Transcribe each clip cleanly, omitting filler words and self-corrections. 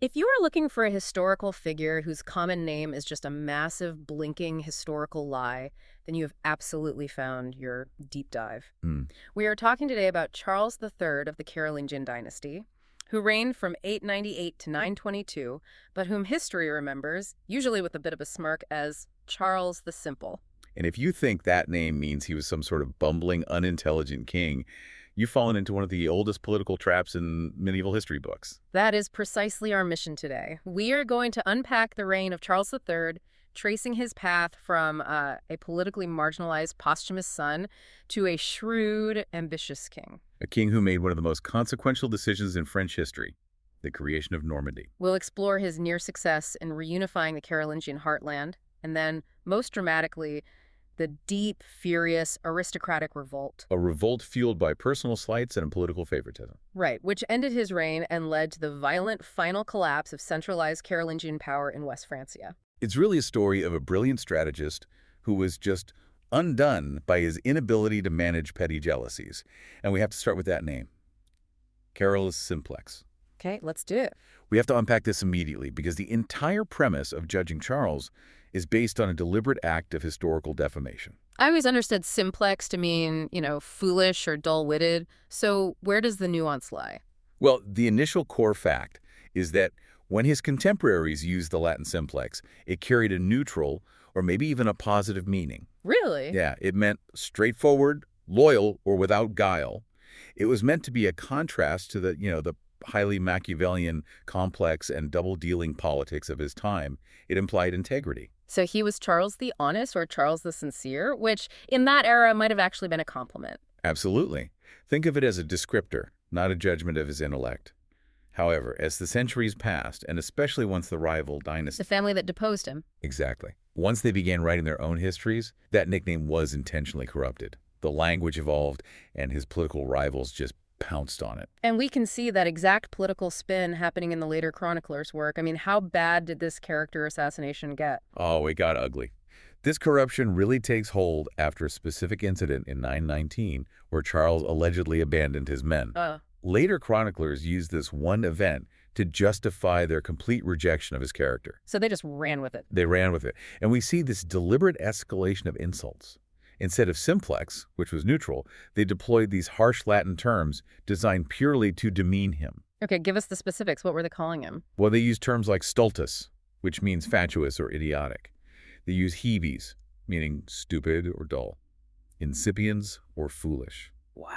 If you are looking for a historical figure whose common name is just a massive, blinking historical lie, then you have absolutely found your deep dive. Hmm. We are talking today about Charles III of the Carolingian dynasty, who reigned from 898 to 922, but whom history remembers, usually with a bit of a smirk, as Charles the Simple. And if you think that name means he was some sort of bumbling, unintelligent king, you've fallen into one of the oldest political traps in medieval history books. That is precisely our mission today. We are going to unpack the reign of Charles III, tracing his path from a politically marginalized posthumous son to a shrewd, ambitious king. A king who made one of the most consequential decisions in French history, the creation of Normandy. We'll explore his near success in reunifying the Carolingian heartland, and then, most dramatically, the deep, furious, aristocratic revolt. A revolt fueled by personal slights and political favoritism. Right, which ended his reign and led to the violent final collapse of centralized Carolingian power in West Francia. It's really a story of a brilliant strategist who was just undone by his inability to manage petty jealousies. And we have to start with that name, Carolus Simplex. Okay, let's do it. We have to unpack this immediately because the entire premise of judging Charles is based on a deliberate act of historical defamation. I always understood simplex to mean, foolish or dull-witted. So where does the nuance lie? Well, the initial core fact is that when his contemporaries used the Latin simplex, it carried a neutral or maybe even a positive meaning. Really? Yeah, it meant straightforward, loyal, or without guile. It was meant to be a contrast to the highly Machiavellian, complex, and double-dealing politics of his time. It implied integrity. So he was Charles the Honest or Charles the Sincere, which in that era might have actually been a compliment. Absolutely. Think of it as a descriptor, not a judgment of his intellect. However, as the centuries passed, and especially once the rival dynasty— The family that deposed him. Exactly. Once they began writing their own histories, that nickname was intentionally corrupted. The language evolved, and his political rivals just pounced on it. And we can see that exact political spin happening in the later chroniclers' work. I mean, how bad did this character assassination get? Oh, it got ugly. This corruption really takes hold after a specific incident in 919 where Charles allegedly abandoned his men. Later chroniclers used this one event to justify their complete rejection of his character. So they just ran with it. They ran with it. And we see this deliberate escalation of insults. Instead of simplex, which was neutral, they deployed these harsh Latin terms designed purely to demean him. Okay, give us the specifics. What were they calling him? Well, they used terms like stultus, which means fatuous or idiotic. They use heavies, meaning stupid or dull. Incipiens or foolish. Wow.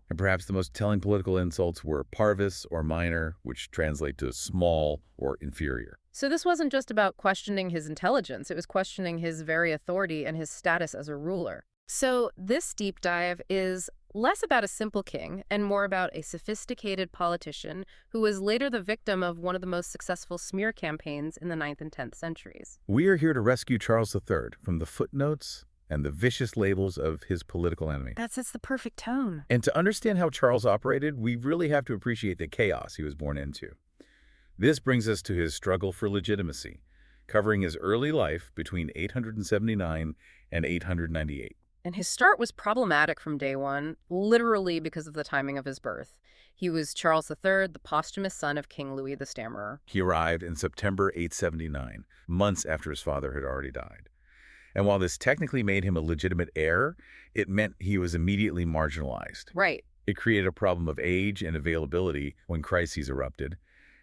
And perhaps the most telling political insults were parvus or minor, which translate to small or inferior. So this wasn't just about questioning his intelligence. It was questioning his very authority and his status as a ruler. So this deep dive is less about a simple king and more about a sophisticated politician who was later the victim of one of the most successful smear campaigns in the 9th and 10th centuries. We are here to rescue Charles III from the footnotes and the vicious labels of his political enemy. That sets the perfect tone. And to understand how Charles operated, we really have to appreciate the chaos he was born into. This brings us to his struggle for legitimacy, covering his early life between 879 and 898. And his start was problematic from day one, literally because of the timing of his birth. He was Charles III, the posthumous son of King Louis the Stammerer. He arrived in September 879, months after his father had already died. And while this technically made him a legitimate heir, it meant he was immediately marginalized. Right. It created a problem of age and availability when crises erupted.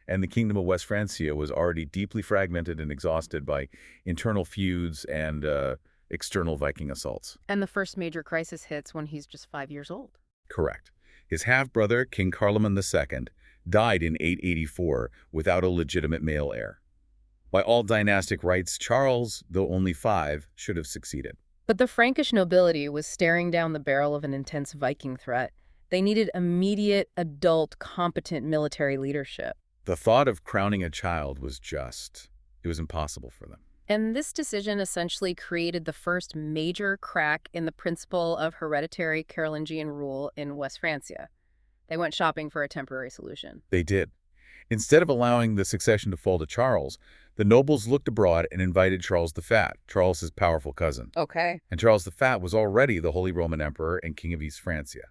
And the kingdom of West Francia was already deeply fragmented and exhausted by internal feuds and external Viking assaults. And the first major crisis hits when he's just 5 years old. Correct. His half-brother, King Carloman II, died in 884 without a legitimate male heir. By all dynastic rights, Charles, though only 5, should have succeeded. But the Frankish nobility was staring down the barrel of an intense Viking threat. They needed immediate, adult, competent military leadership. The thought of crowning a child was it was impossible for them. And this decision essentially created the first major crack in the principle of hereditary Carolingian rule in West Francia. They went shopping for a temporary solution. They did. Instead of allowing the succession to fall to Charles, the nobles looked abroad and invited Charles the Fat, Charles's powerful cousin. Okay. And Charles the Fat was already the Holy Roman Emperor and King of East Francia.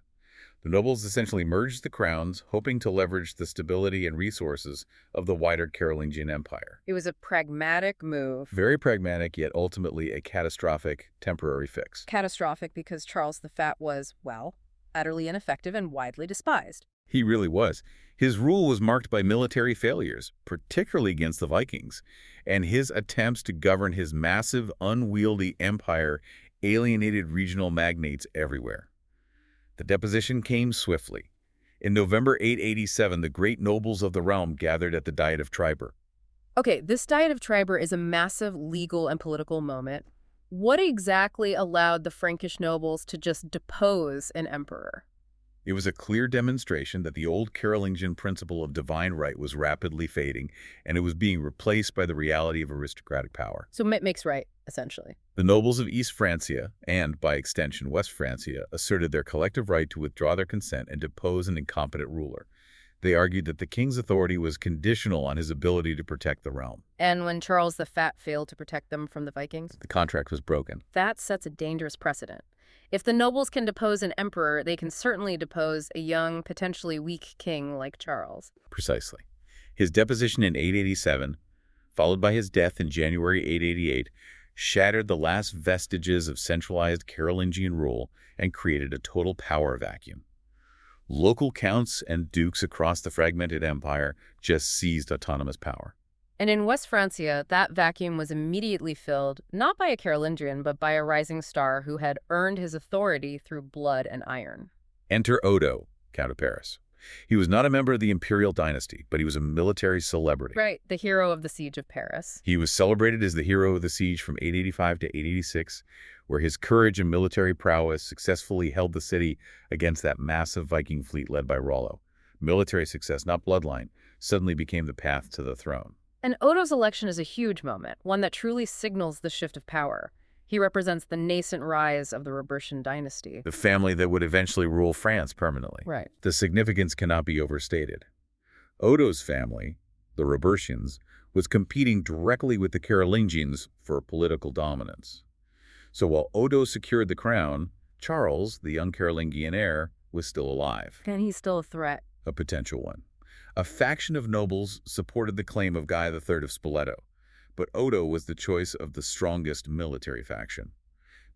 The nobles essentially merged the crowns, hoping to leverage the stability and resources of the wider Carolingian Empire. It was a pragmatic move. Very pragmatic, yet ultimately a catastrophic temporary fix. Catastrophic because Charles the Fat was, well, utterly ineffective and widely despised. He really was. His rule was marked by military failures, particularly against the Vikings, and his attempts to govern his massive, unwieldy empire alienated regional magnates everywhere. The deposition came swiftly. In November 887, the great nobles of the realm gathered at the Diet of Triber. Okay, this Diet of Triber is a massive legal and political moment. What exactly allowed the Frankish nobles to just depose an emperor? It was a clear demonstration that the old Carolingian principle of divine right was rapidly fading, and it was being replaced by the reality of aristocratic power. So might makes right, essentially. The nobles of East Francia, and by extension West Francia, asserted their collective right to withdraw their consent and depose an incompetent ruler. They argued that the king's authority was conditional on his ability to protect the realm. And when Charles the Fat failed to protect them from the Vikings? The contract was broken. That sets a dangerous precedent. If the nobles can depose an emperor, they can certainly depose a young, potentially weak king like Charles. Precisely. His deposition in 887, followed by his death in January 888, shattered the last vestiges of centralized Carolingian rule and created a total power vacuum. Local counts and dukes across the fragmented empire just seized autonomous power. And in West Francia, that vacuum was immediately filled, not by a Carolingian, but by a rising star who had earned his authority through blood and iron. Enter Odo, Count of Paris. He was not a member of the imperial dynasty, but he was a military celebrity. Right, the hero of the Siege of Paris. He was celebrated as the hero of the siege from 885 to 886, where his courage and military prowess successfully held the city against that massive Viking fleet led by Rollo. Military success, not bloodline, suddenly became the path to the throne. And Odo's election is a huge moment, one that truly signals the shift of power. He represents the nascent rise of the Robertian dynasty. The family that would eventually rule France permanently. Right. The significance cannot be overstated. Odo's family, the Robertians, was competing directly with the Carolingians for political dominance. So while Odo secured the crown, Charles, the young Carolingian heir, was still alive. And he's still a threat. A potential one. A faction of nobles supported the claim of Guy III of Spoleto, but Odo was the choice of the strongest military faction.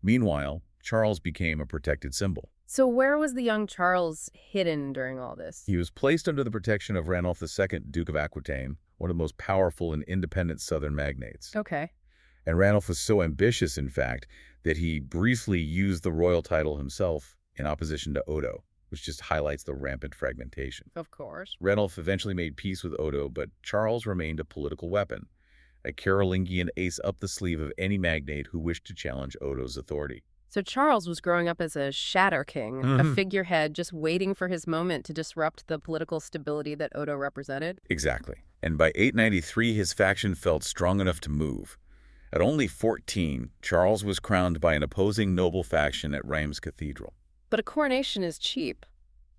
Meanwhile, Charles became a protected symbol. So where was the young Charles hidden during all this? He was placed under the protection of Ranulph II, Duke of Aquitaine, one of the most powerful and independent southern magnates. Okay. And Ranulph was so ambitious, in fact, that he briefly used the royal title himself in opposition to Odo, which just highlights the rampant fragmentation. Of course. Ranulph eventually made peace with Odo, but Charles remained a political weapon, a Carolingian ace up the sleeve of any magnate who wished to challenge Odo's authority. So Charles was growing up as a shatter king, a figurehead just waiting for his moment to disrupt the political stability that Odo represented? Exactly. And by 893, his faction felt strong enough to move. At only 14, Charles was crowned by an opposing noble faction at Reims Cathedral. But a coronation is cheap.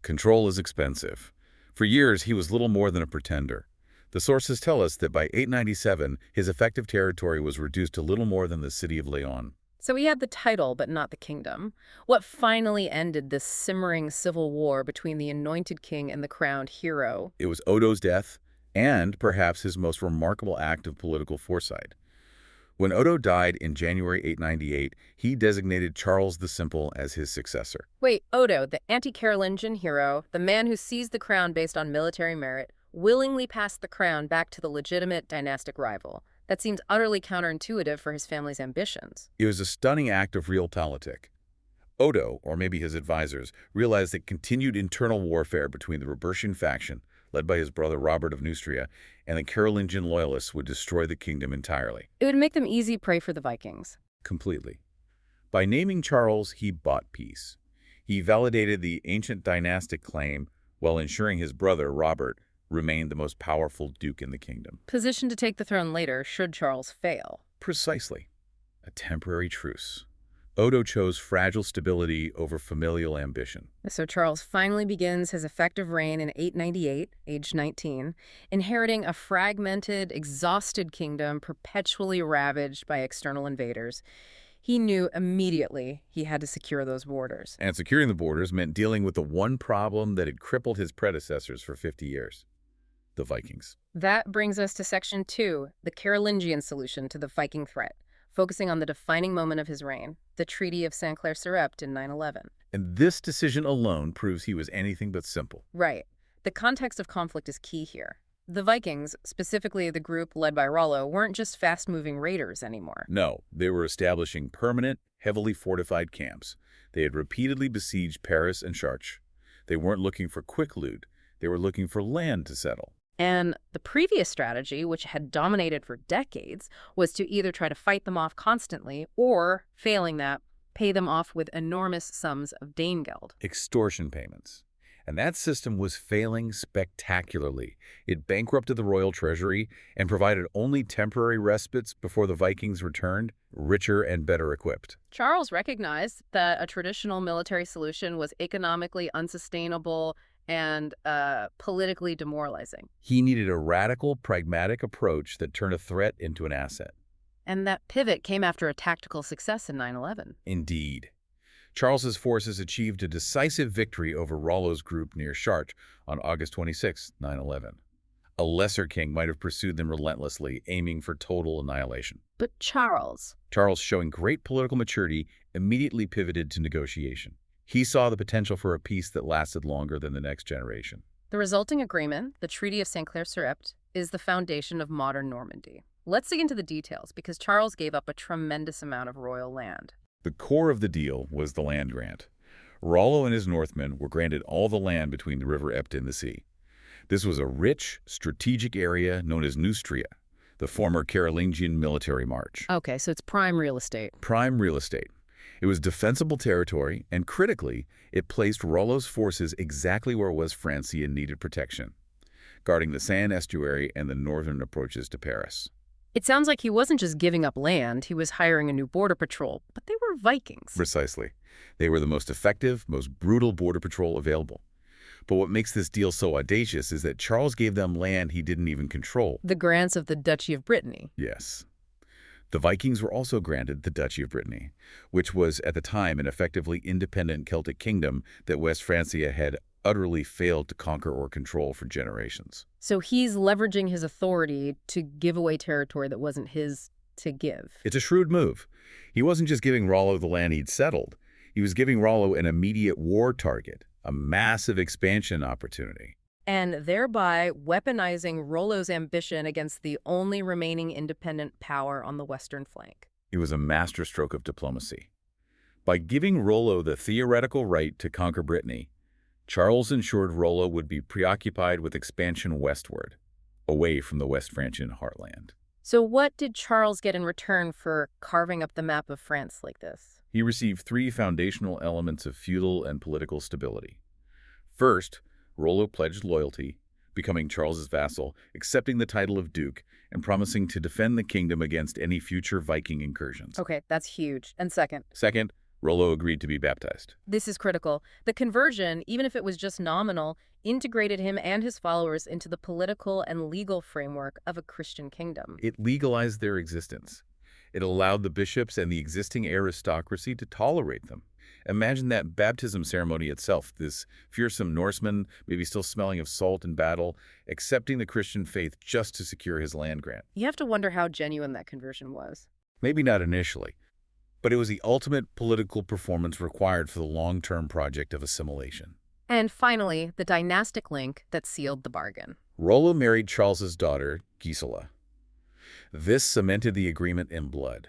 Control is expensive. For years, he was little more than a pretender. The sources tell us that by 897, his effective territory was reduced to little more than the city of Leon. So he had the title, but not the kingdom. What finally ended this simmering civil war between the anointed king and the crowned hero? It was Odo's death, and perhaps his most remarkable act of political foresight. When Odo died in January 898, he designated Charles the Simple as his successor. Wait, Odo, the anti-Carolingian hero, the man who seized the crown based on military merit, willingly passed the crown back to the legitimate dynastic rival. That seems utterly counterintuitive for his family's ambitions. It was a stunning act of realpolitik. Odo, or maybe his advisors, realized that continued internal warfare between the Robertian faction, led by his brother Robert of Neustria, and the Carolingian loyalists would destroy the kingdom entirely. It would make them easy prey for the Vikings. Completely. By naming Charles, he bought peace. He validated the ancient dynastic claim while ensuring his brother, Robert, remained the most powerful duke in the kingdom. Positioned to take the throne later should Charles fail. Precisely. A temporary truce. Odo chose fragile stability over familial ambition. So Charles finally begins his effective reign in 898, aged 19, inheriting a fragmented, exhausted kingdom perpetually ravaged by external invaders. He knew immediately he had to secure those borders. And securing the borders meant dealing with the one problem that had crippled his predecessors for 50 years, the Vikings. That brings us to Section 2, the Carolingian solution to the Viking threat, focusing on the defining moment of his reign, the Treaty of Saint-Clair-sur-Epte in 911. And this decision alone proves he was anything but simple. Right. The context of conflict is key here. The Vikings, specifically the group led by Rollo, weren't just fast-moving raiders anymore. No, they were establishing permanent, heavily fortified camps. They had repeatedly besieged Paris and Chartres. They weren't looking for quick loot. They were looking for land to settle. And the previous strategy, which had dominated for decades, was to either try to fight them off constantly or, failing that, pay them off with enormous sums of Danegeld. Extortion payments. And that system was failing spectacularly. It bankrupted the royal treasury and provided only temporary respites before the Vikings returned, richer and better equipped. Charles recognized that a traditional military solution was economically unsustainable and politically demoralizing. He needed a radical, pragmatic approach that turned a threat into an asset. And that pivot came after a tactical success in 9/11. Indeed. Charles's forces achieved a decisive victory over Rollo's group near Chartres on August 26, 911. A lesser king might have pursued them relentlessly, aiming for total annihilation. But Charles, showing great political maturity, immediately pivoted to negotiation. He saw the potential for a peace that lasted longer than the next generation. The resulting agreement, the Treaty of Saint-Clair-sur-Epte, is the foundation of modern Normandy. Let's dig into the details, because Charles gave up a tremendous amount of royal land. The core of the deal was the land grant. Rollo and his Northmen were granted all the land between the River Epte and the sea. This was a rich, strategic area known as Neustria, the former Carolingian military march. Okay, so it's prime real estate. Prime real estate. It was defensible territory, and critically, it placed Rollo's forces exactly where West Francia needed protection, guarding the Seine estuary and the northern approaches to Paris. It sounds like he wasn't just giving up land, he was hiring a new border patrol, but they were Vikings. Precisely. They were the most effective, most brutal border patrol available. But what makes this deal so audacious is that Charles gave them land he didn't even control. The grants of the Duchy of Brittany. Yes. The Vikings were also granted the Duchy of Brittany, which was at the time an effectively independent Celtic kingdom that West Francia had utterly failed to conquer or control for generations. So he's leveraging his authority to give away territory that wasn't his to give. It's a shrewd move. He wasn't just giving Rollo the land he'd settled. He was giving Rollo an immediate war target, a massive expansion opportunity. And thereby weaponizing Rollo's ambition against the only remaining independent power on the western flank. It was a masterstroke of diplomacy. By giving Rollo the theoretical right to conquer Brittany, Charles ensured Rollo would be preoccupied with expansion westward, away from the West Francian heartland. So what did Charles get in return for carving up the map of France like this? He received three foundational elements of feudal and political stability. First, Rollo pledged loyalty, becoming Charles's vassal, accepting the title of duke, and promising to defend the kingdom against any future Viking incursions. Okay, that's huge. And second? Second, Rollo agreed to be baptized. This is critical. The conversion, even if it was just nominal, integrated him and his followers into the political and legal framework of a Christian kingdom. It legalized their existence. It allowed the bishops and the existing aristocracy to tolerate them. Imagine that baptism ceremony itself, this fearsome Norseman, maybe still smelling of salt and battle, accepting the Christian faith just to secure his land grant. You have to wonder how genuine that conversion was. Maybe not initially, but it was the ultimate political performance required for the long-term project of assimilation. And finally, the dynastic link that sealed the bargain. Rollo married Charles's daughter, Gisela. This cemented the agreement in blood.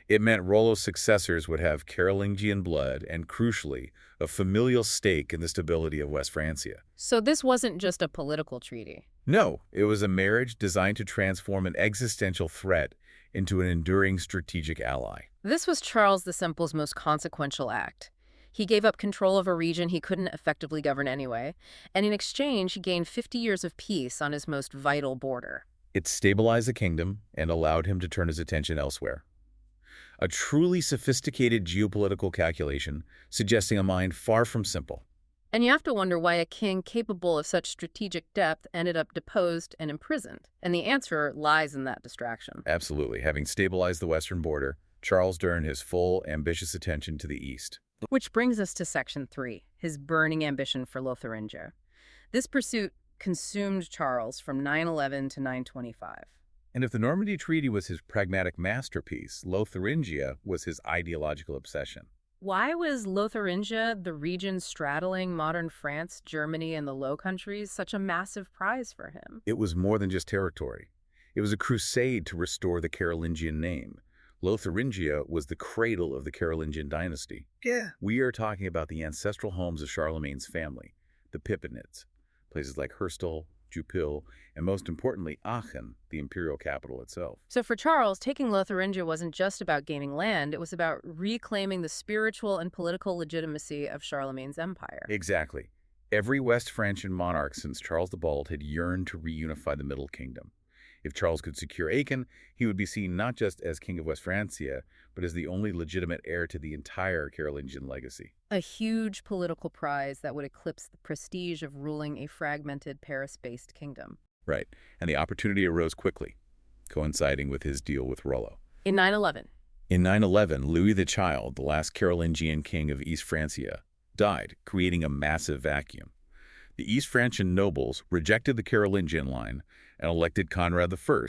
It meant Rollo's successors would have Carolingian blood and, crucially, a familial stake in the stability of West Francia. So this wasn't just a political treaty. No, it was a marriage designed to transform an existential threat into an enduring strategic ally. This was Charles the Simple's most consequential act. He gave up control of a region he couldn't effectively govern anyway, and in exchange he gained 50 years of peace on his most vital border. It stabilized the kingdom and allowed him to turn his attention elsewhere. A truly sophisticated geopolitical calculation suggesting a mind far from simple. And you have to wonder why a king capable of such strategic depth ended up deposed and imprisoned. And the answer lies in that distraction. Absolutely. Having stabilized the western border, Charles turned his full, ambitious attention to the east. Which brings us to Section 3, his burning ambition for Lotharingia. This pursuit consumed Charles from 911 to 925. And if the Normandy Treaty was his pragmatic masterpiece, Lotharingia was his ideological obsession. Why was Lotharingia, the region straddling modern France, Germany, and the Low Countries, such a massive prize for him? It was more than just territory. It was a crusade to restore the Carolingian name. Lotharingia was the cradle of the Carolingian dynasty. Yeah. We are talking about the ancestral homes of Charlemagne's family, the Pippinids, places like Herstal, Jupil, and most importantly, Aachen, the imperial capital itself. So for Charles, taking Lotharingia wasn't just about gaining land, it was about reclaiming the spiritual and political legitimacy of Charlemagne's empire. Exactly. Every West Frankish monarch since Charles the Bald had yearned to reunify the Middle Kingdom. If Charles could secure Aachen, he would be seen not just as King of West Francia, but as the only legitimate heir to the entire Carolingian legacy. A huge political prize that would eclipse the prestige of ruling a fragmented Paris-based kingdom. Right, and the opportunity arose quickly, coinciding with his deal with Rollo. In 911. In 911, Louis the Child, the last Carolingian king of East Francia, died, creating a massive vacuum. The East Francian nobles rejected the Carolingian line and elected Conrad I,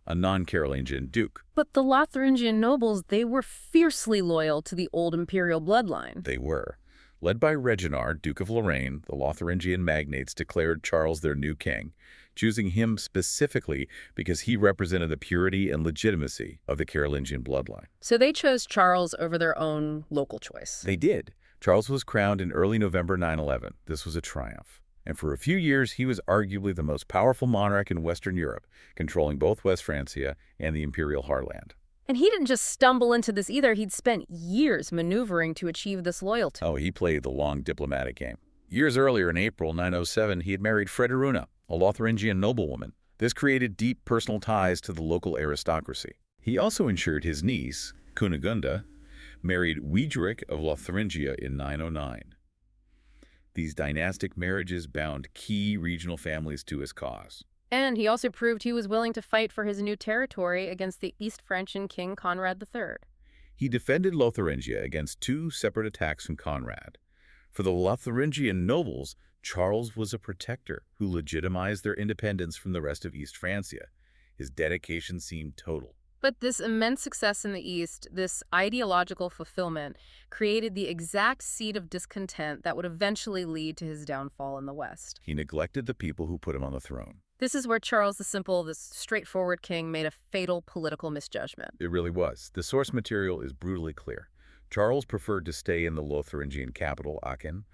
a non-Carolingian duke. But the Lotharingian nobles, they were fiercely loyal to the old imperial bloodline. They were. Led by Reginald, Duke of Lorraine, the Lotharingian magnates declared Charles their new king, choosing him specifically because he represented the purity and legitimacy of the Carolingian bloodline. So they chose Charles over their own local choice. They did. Charles was crowned in early November 911. This was a triumph. And for a few years, he was arguably the most powerful monarch in Western Europe, controlling both West Francia and the imperial heartland. And he didn't just stumble into this either. He'd spent years maneuvering to achieve this loyalty. Oh, he played the long diplomatic game. Years earlier, in April 907, he had married Frederuna, a Lotharingian noblewoman. This created deep personal ties to the local aristocracy. He also ensured his niece, Cunegunda, married Wiederick of Lotharingia in 909. These dynastic marriages bound key regional families to his cause. And he also proved he was willing to fight for his new territory against the East Frankish king Conrad III. He defended Lotharingia against two separate attacks from Conrad. For the Lotharingian nobles, Charles was a protector who legitimized their independence from the rest of East Francia. His dedication seemed total. But this immense success in the East, this ideological fulfillment, created the exact seed of discontent that would eventually lead to his downfall in the West. He neglected the people who put him on the throne. This is where Charles the Simple, this straightforward king, made a fatal political misjudgment. It really was. The source material is brutally clear. Charles preferred to stay in the Lotharingian capital, Aachen,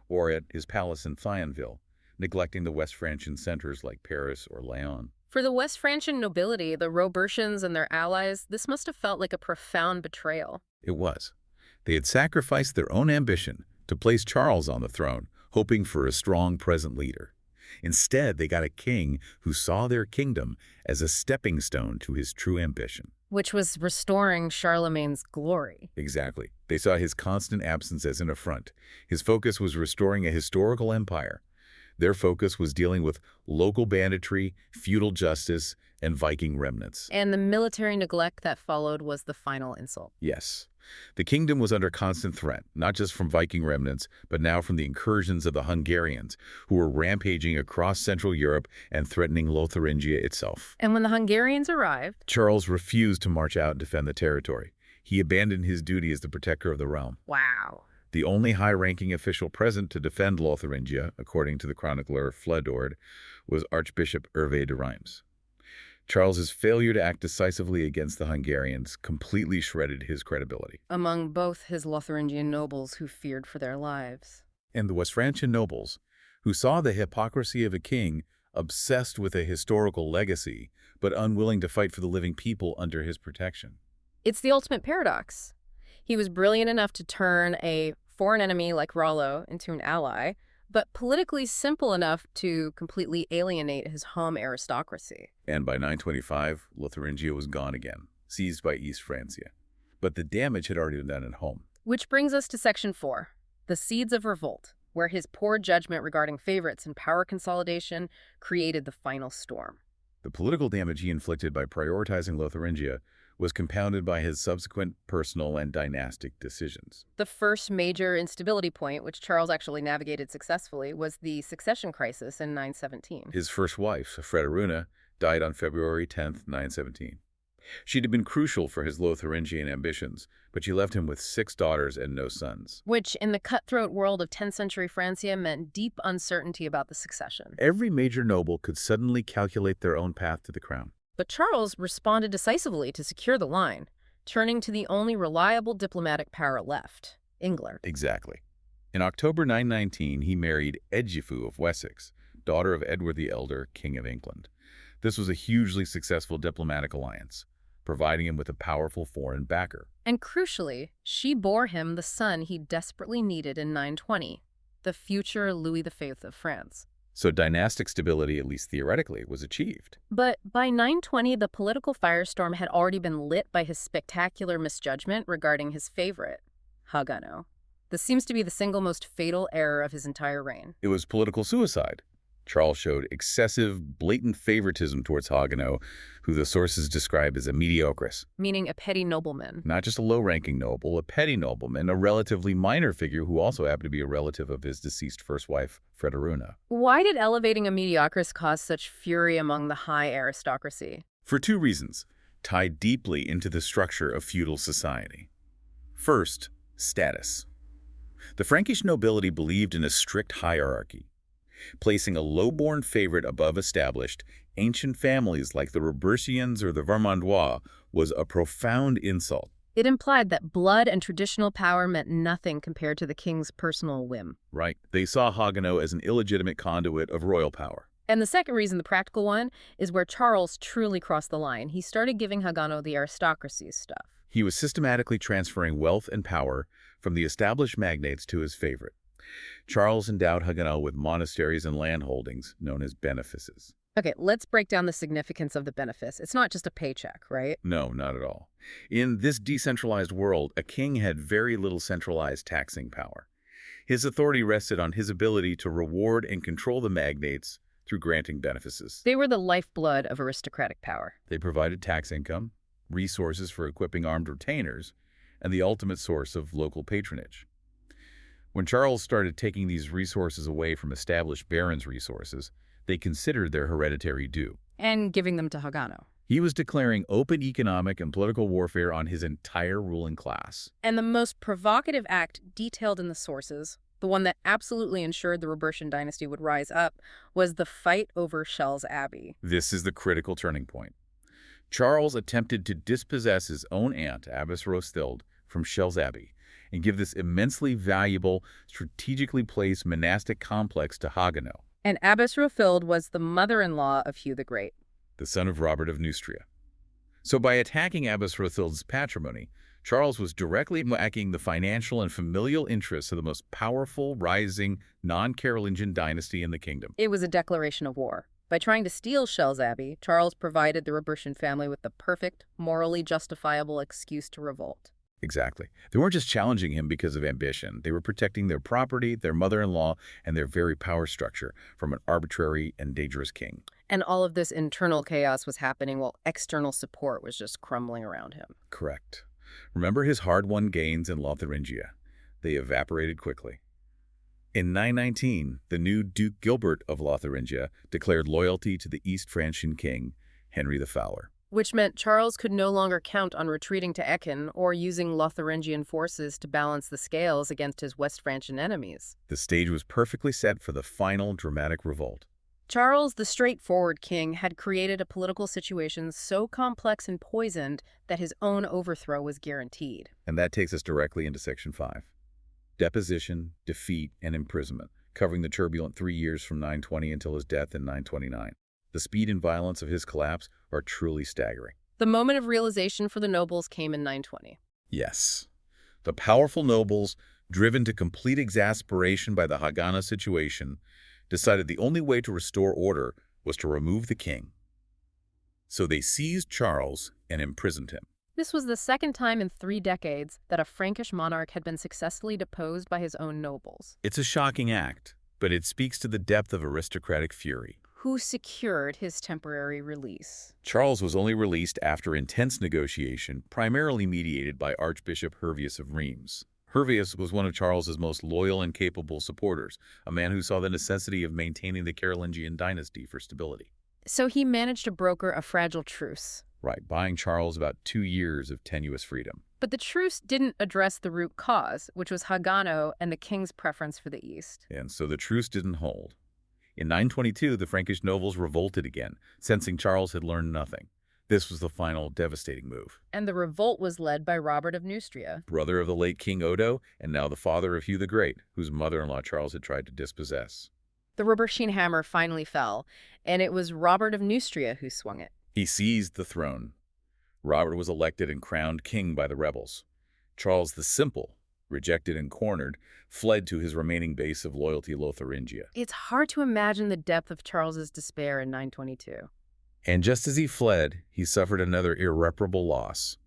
or at his palace in Thionville, neglecting the West Frankish centers like Paris or Lyon. For the West Frankish nobility, the Robertians and their allies, this must have felt like a profound betrayal. It was. They had sacrificed their own ambition to place Charles on the throne, hoping for a strong present leader. Instead, they got a king who saw their kingdom as a stepping stone to his true ambition. Which was restoring Charlemagne's glory. Exactly. They saw his constant absence as an affront. His focus was restoring a historical empire. Their focus was dealing with local banditry, feudal justice, and Viking remnants. And the military neglect that followed was the final insult. Yes. The kingdom was under constant threat, not just from Viking remnants, but now from the incursions of the Hungarians, who were rampaging across Central Europe and threatening Lotharingia itself. And when the Hungarians arrived, Charles refused to march out and defend the territory. He abandoned his duty as the protector of the realm. Wow. The only high-ranking official present to defend Lotharingia, according to the chronicler Fledord, was Archbishop Hervé de Reims. Charles's failure to act decisively against the Hungarians completely shredded his credibility. Among both his Lotharingian nobles who feared for their lives. And the West Frankish nobles, who saw the hypocrisy of a king obsessed with a historical legacy, but unwilling to fight for the living people under his protection. It's the ultimate paradox. He was brilliant enough to turn a foreign enemy like Rollo into an ally, but politically simple enough to completely alienate his home aristocracy. And by 925, Lotharingia was gone again, seized by East Francia. But the damage had already been done at home. Which brings us to Section 4, the seeds of revolt, where his poor judgment regarding favorites and power consolidation created the final storm. The political damage he inflicted by prioritizing Lotharingia was compounded by his subsequent personal and dynastic decisions. The first major instability point, which Charles actually navigated successfully, was the succession crisis in 917. His first wife, Frateruna, died on February 10, 917. She'd have been crucial for his Lotharingian ambitions, but she left him with 6 daughters and no sons. Which, in the cutthroat world of 10th century Francia, meant deep uncertainty about the succession. Every major noble could suddenly calculate their own path to the crown. But Charles responded decisively to secure the line, turning to the only reliable diplomatic power left, England. Exactly. In October 919, he married Edgifu of Wessex, daughter of Edward the Elder, King of England. This was a hugely successful diplomatic alliance, providing him with a powerful foreign backer. And crucially, she bore him the son he desperately needed in 920, the future Louis V of France. So dynastic stability, at least theoretically, was achieved. But by 920, the political firestorm had already been lit by his spectacular misjudgment regarding his favorite, Hagano. This seems to be the single most fatal error of his entire reign. It was political suicide. Charles showed excessive, blatant favoritism towards Hagano, who the sources describe as a mediocris. Meaning a petty nobleman. Not just a low-ranking noble, a petty nobleman, a relatively minor figure who also happened to be a relative of his deceased first wife, Frateruna. Why did elevating a mediocris cause such fury among the high aristocracy? For 2 reasons, tied deeply into the structure of feudal society. First, status. The Frankish nobility believed in a strict hierarchy. Placing a low-born favorite above established, ancient families like the Robertians or the Vermandois was a profound insult. It implied that blood and traditional power meant nothing compared to the king's personal whim. Right. They saw Hagano as an illegitimate conduit of royal power. And the second reason, the practical one, is where Charles truly crossed the line. He started giving Hagano the aristocracy stuff. He was systematically transferring wealth and power from the established magnates to his favorite. Charles endowed Hagano with monasteries and land holdings known as benefices. Okay, let's break down the significance of the benefice. It's not just a paycheck, right? No, not at all. In this decentralized world, a king had very little centralized taxing power. His authority rested on his ability to reward and control the magnates through granting benefices. They were the lifeblood of aristocratic power. They provided tax income, resources for equipping armed retainers, and the ultimate source of local patronage. When Charles started taking these resources away from established barons' resources, they considered their hereditary due. And giving them to Hagano. He was declaring open economic and political warfare on his entire ruling class. And the most provocative act detailed in the sources, the one that absolutely ensured the Robertian dynasty would rise up, was the fight over Chelles Abbey. This is the critical turning point. Charles attempted to dispossess his own aunt, Abbess Rothschild, from Chelles Abbey, and give this immensely valuable, strategically placed monastic complex to Hagano. And Abbess Rothschild was the mother-in-law of Hugh the Great, the son of Robert of Neustria. So by attacking Abbess Rothschild's patrimony, Charles was directly attacking the financial and familial interests of the most powerful, rising, non-Carolingian dynasty in the kingdom. It was a declaration of war. By trying to steal Chelles Abbey, Charles provided the Robertian family with the perfect, morally justifiable excuse to revolt. Exactly. They weren't just challenging him because of ambition. They were protecting their property, their mother-in-law, and their very power structure from an arbitrary and dangerous king. And all of this internal chaos was happening while external support was just crumbling around him. Correct. Remember his hard-won gains in Lotharingia? They evaporated quickly. In 919, the new Duke Gilbert of Lotharingia declared loyalty to the East Francian king, Henry the Fowler. Which meant Charles could no longer count on retreating to Aachen or using Lotharingian forces to balance the scales against his West Francian enemies. The stage was perfectly set for the final dramatic revolt. Charles, the straightforward king, had created a political situation so complex and poisoned that his own overthrow was guaranteed. And that takes us directly into Section 5. Deposition, defeat, and imprisonment, covering the turbulent 3 years from 920 until his death in 929. The speed and violence of his collapse are truly staggering. The moment of realization for the nobles came in 920. Yes. The powerful nobles, driven to complete exasperation by the Hagano situation, decided the only way to restore order was to remove the king. So they seized Charles and imprisoned him. This was the second time in 3 decades that a Frankish monarch had been successfully deposed by his own nobles. It's a shocking act, but it speaks to the depth of aristocratic fury. who secured his temporary release. Charles was only released after intense negotiation, primarily mediated by Archbishop Hervius of Reims. Hervius was one of Charles's most loyal and capable supporters, a man who saw the necessity of maintaining the Carolingian dynasty for stability. So he managed to broker a fragile truce. Right, buying Charles about 2 years of tenuous freedom. But the truce didn't address the root cause, which was Hagano and the king's preference for the East. And so the truce didn't hold. In 922, the Frankish nobles revolted again, sensing Charles had learned nothing. This was the final devastating move. And the revolt was led by Robert of Neustria, brother of the late King Odo, and now the father of Hugh the Great, whose mother-in-law Charles had tried to dispossess. The Robertian hammer finally fell, and it was Robert of Neustria who swung it. He seized the throne. Robert was elected and crowned king by the rebels. Charles the Simple, rejected and cornered, fled to his remaining base of loyalty, Lotharingia. It's hard to imagine the depth of Charles's despair in 922. And just as he fled, he suffered another irreparable loss.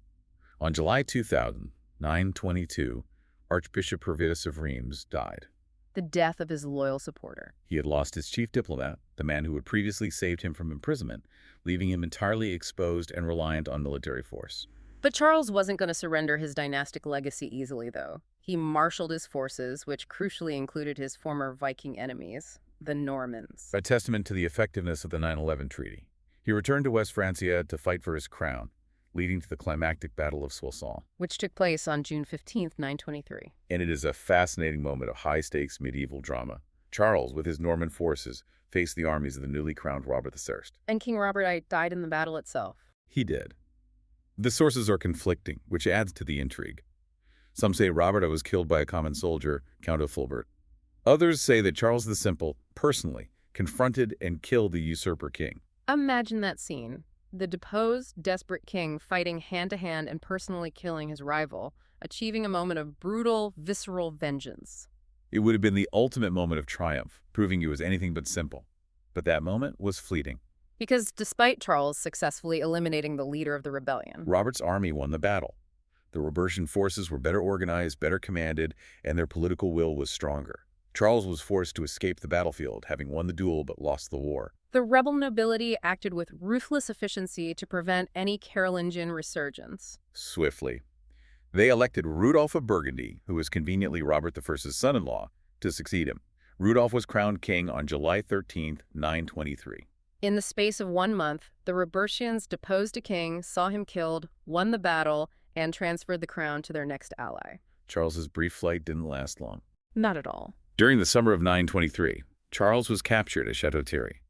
On July 2000, 922, Archbishop Hervius of Reims died. The death of his loyal supporter. He had lost his chief diplomat, the man who had previously saved him from imprisonment, leaving him entirely exposed and reliant on military force. But Charles wasn't going to surrender his dynastic legacy easily, though. He marshaled his forces, which crucially included his former Viking enemies, the Normans. A testament to the effectiveness of the 911 Treaty. He returned to West Francia to fight for his crown, leading to the climactic Battle of Soissons, which took place on June 15, 923. And it is a fascinating moment of high-stakes medieval drama. Charles, with his Norman forces, faced the armies of the newly crowned Robert I. And King Robert I died in the battle itself. He did. The sources are conflicting, which adds to the intrigue. Some say Robert I was killed by a common soldier, Count of Fulbert. Others say that Charles the Simple, personally, confronted and killed the usurper king. Imagine that scene. The deposed, desperate king fighting hand-to-hand and personally killing his rival, achieving a moment of brutal, visceral vengeance. It would have been the ultimate moment of triumph, proving he was anything but simple. But that moment was fleeting. Because despite Charles successfully eliminating the leader of the rebellion, Robert's army won the battle. The Robertian forces were better organized, better commanded, and their political will was stronger. Charles was forced to escape the battlefield, having won the duel but lost the war. The rebel nobility acted with ruthless efficiency to prevent any Carolingian resurgence. Swiftly. They elected Rudolph of Burgundy, who was conveniently Robert I's son-in-law, to succeed him. Rudolph was crowned king on July 13, 923. In the space of 1 month, the Robertians deposed a king, saw him killed, won the battle, and transferred the crown to their next ally. Charles's brief flight didn't last long. Not at all. During the summer of 923, Charles was captured at Château-Thierry,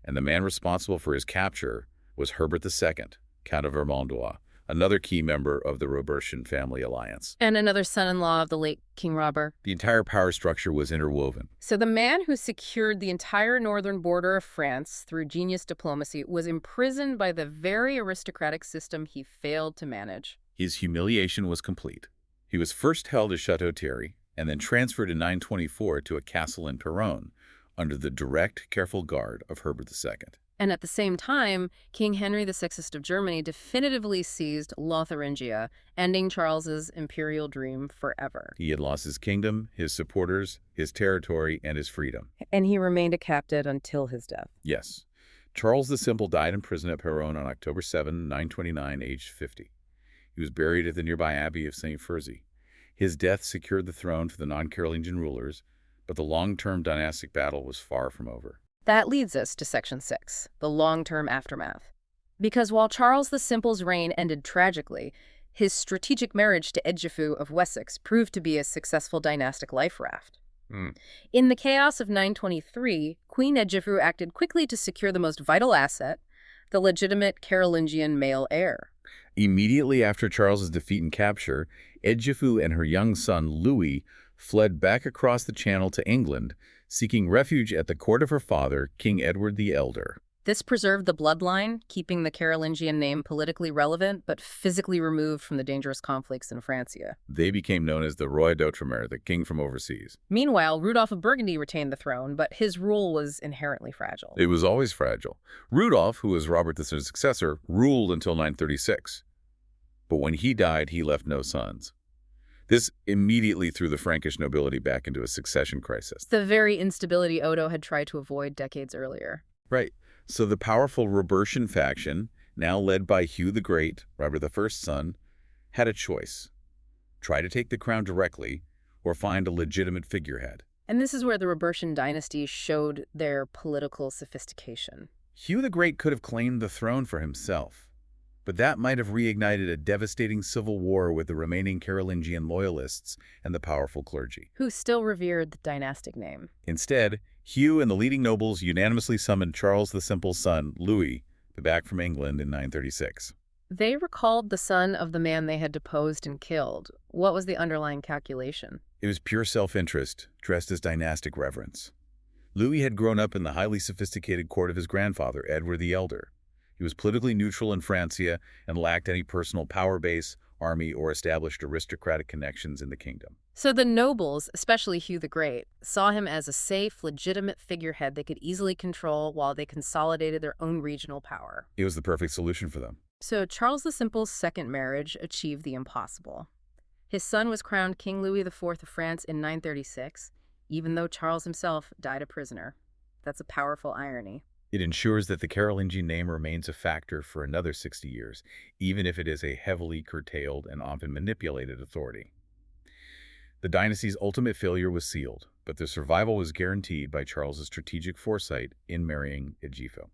and the man responsible for his capture was Herbert II, Count of Vermandois, another key member of the Robertian family alliance. And another son-in-law of the late King Robert. The entire power structure was interwoven. So the man who secured the entire northern border of France through genius diplomacy was imprisoned by the very aristocratic system he failed to manage. His humiliation was complete. He was first held at Château-Thierry and then transferred in 924 to a castle in Péronne under the direct, careful guard of Herbert II. And at the same time, King Henry VI of Germany definitively seized Lotharingia, ending Charles's imperial dream forever. He had lost his kingdom, his supporters, his territory, and his freedom. And he remained a captive until his death. Yes. Charles the Simple died in prison at Péronne on October 7, 929, aged 50. He was buried at the nearby abbey of St. Fursy. His death secured the throne for the non-Carolingian rulers, but the long-term dynastic battle was far from over. That leads us to Section 6, the long-term aftermath. Because while Charles the Simple's reign ended tragically, his strategic marriage to Edgefu of Wessex proved to be a successful dynastic life raft. In the chaos of 923, Queen Edgefu acted quickly to secure the most vital asset, the legitimate Carolingian male heir. Immediately after Charles's defeat and capture, Edgefu and her young son, Louis, fled back across the Channel to England, seeking refuge at the court of her father, King Edward the Elder. This preserved the bloodline, keeping the Carolingian name politically relevant, but physically removed from the dangerous conflicts in Francia. They became known as the Roi d'Outre-mer, the king from overseas. Meanwhile, Rudolph of Burgundy retained the throne, but his rule was inherently fragile. It was always fragile. Rudolph, who was Robert II's successor, ruled until 936. But when he died, he left no sons. This immediately threw the Frankish nobility back into a succession crisis. The very instability Odo had tried to avoid decades earlier. Right. So the powerful Robertian faction, now led by Hugh the Great, Robert I's son, had a choice. Try to take the crown directly or find a legitimate figurehead. And this is where the Robertian dynasty showed their political sophistication. Hugh the Great could have claimed the throne for himself, but that might have reignited a devastating civil war with the remaining Carolingian loyalists and the powerful clergy, who still revered the dynastic name. Instead, Hugh and the leading nobles unanimously summoned Charles the Simple's son, Louis, back from England in 936. They recalled the son of the man they had deposed and killed. What was the underlying calculation? It was pure self-interest, dressed as dynastic reverence. Louis had grown up in the highly sophisticated court of his grandfather, Edward the Elder. He was politically neutral in Francia and lacked any personal power base, army, or established aristocratic connections in the kingdom. So the nobles, especially Hugh the Great, saw him as a safe, legitimate figurehead they could easily control while they consolidated their own regional power. It was the perfect solution for them. So Charles the Simple's second marriage achieved the impossible. His son was crowned King Louis IV of France in 936, even though Charles himself died a prisoner. That's a powerful irony. It ensures that the Carolingian name remains a factor for another 60 years, even if it is a heavily curtailed and often manipulated authority. The dynasty's ultimate failure was sealed, but their survival was guaranteed by Charles's strategic foresight in marrying Edgefo.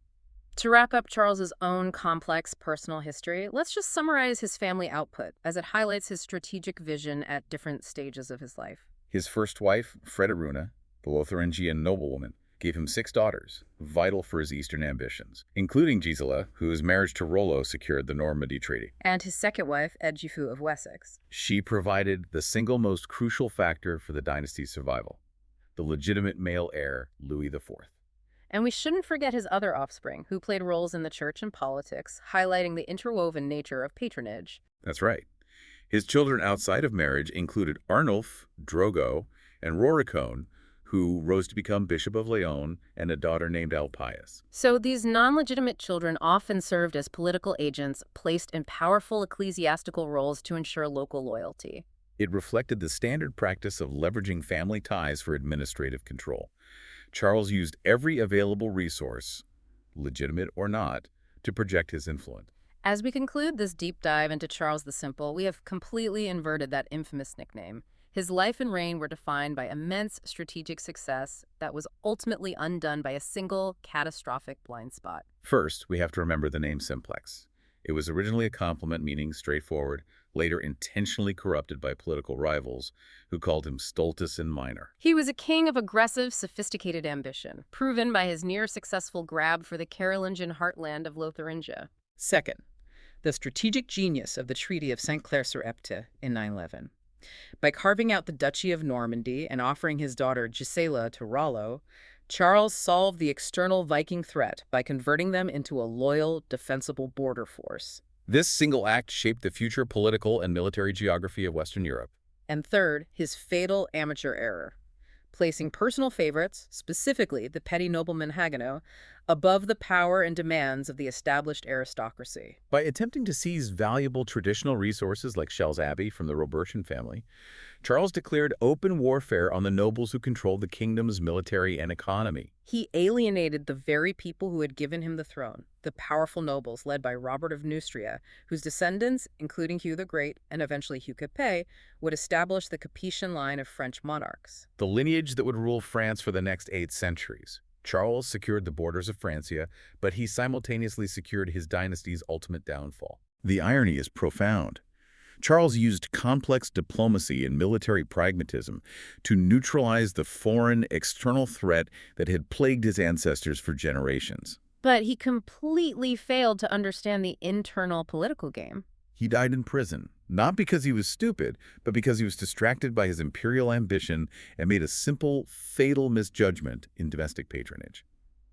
To wrap up Charles's own complex personal history, let's just summarize his family output as it highlights his strategic vision at different stages of his life. His first wife, Péronne, the Lotharingian noblewoman, gave him 6 daughters, vital for his eastern ambitions, including Gisela, whose marriage to Rollo secured the Normandy Treaty. And his second wife, Edgefo of Wessex. She provided the single most crucial factor for the dynasty's survival, the legitimate male heir, Louis IV. And we shouldn't forget his other offspring, who played roles in the church and politics, highlighting the interwoven nature of patronage. That's right. His children outside of marriage included Arnulf, Drogo, and Roricone, who rose to become Bishop of Leon, and a daughter named Alpius. So these non-legitimate children often served as political agents placed in powerful ecclesiastical roles to ensure local loyalty. It reflected the standard practice of leveraging family ties for administrative control. Charles used every available resource, legitimate or not, to project his influence. As we conclude this deep dive into Charles the Simple, we have completely inverted that infamous nickname. His life and reign were defined by immense strategic success that was ultimately undone by a single catastrophic blind spot. First, we have to remember the name simplex. It was originally a compliment meaning straightforward, later intentionally corrupted by political rivals who called him stultus and minor. He was a king of aggressive, sophisticated ambition, proven by his near-successful grab for the Carolingian heartland of Lotharingia. Second, the strategic genius of the Treaty of Saint-Clair-sur-Epte in 911. By carving out the Duchy of Normandy and offering his daughter Gisela to Rollo, Charles solved the external Viking threat by converting them into a loyal, defensible border force. This single act shaped the future political and military geography of Western Europe. And third, his fatal amateur error, placing personal favorites, specifically the petty nobleman Hagano, above the power and demands of the established aristocracy. By attempting to seize valuable traditional resources like Chelles Abbey from the Robertian family, Charles declared open warfare on the nobles who controlled the kingdom's military and economy. He alienated the very people who had given him the throne, the powerful nobles led by Robert of Neustria, whose descendants, including Hugh the Great and eventually Hugh Capet, would establish the Capetian line of French monarchs. The lineage that would rule France for the next 8 centuries. Charles secured the borders of Francia, but he simultaneously secured his dynasty's ultimate downfall. The irony is profound. Charles used complex diplomacy and military pragmatism to neutralize the foreign external threat that had plagued his ancestors for generations. But he completely failed to understand the internal political game. He died in prison, not because he was stupid, but because he was distracted by his imperial ambition and made a simple, fatal misjudgment in domestic patronage.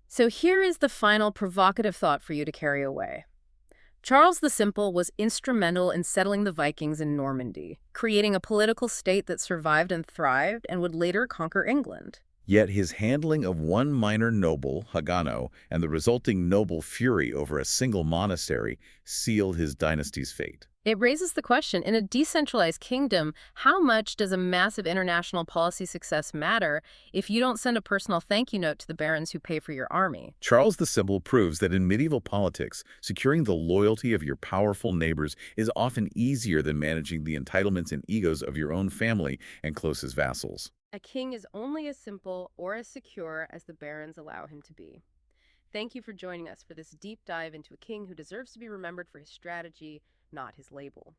So here is the final provocative thought for you to carry away. Charles the Simple was instrumental in settling the Vikings in Normandy, creating a political state that survived and thrived and would later conquer England. Yet his handling of one minor noble, Hagano, and the resulting noble fury over a single monastery sealed his dynasty's fate. It raises the question, in a decentralized kingdom, how much does a massive international policy success matter if you don't send a personal thank you note to the barons who pay for your army? Charles the Simple proves that in medieval politics, securing the loyalty of your powerful neighbors is often easier than managing the entitlements and egos of your own family and closest vassals. A king is only as simple or as secure as the barons allow him to be. Thank you for joining us for this deep dive into a king who deserves to be remembered for his strategy, not his label.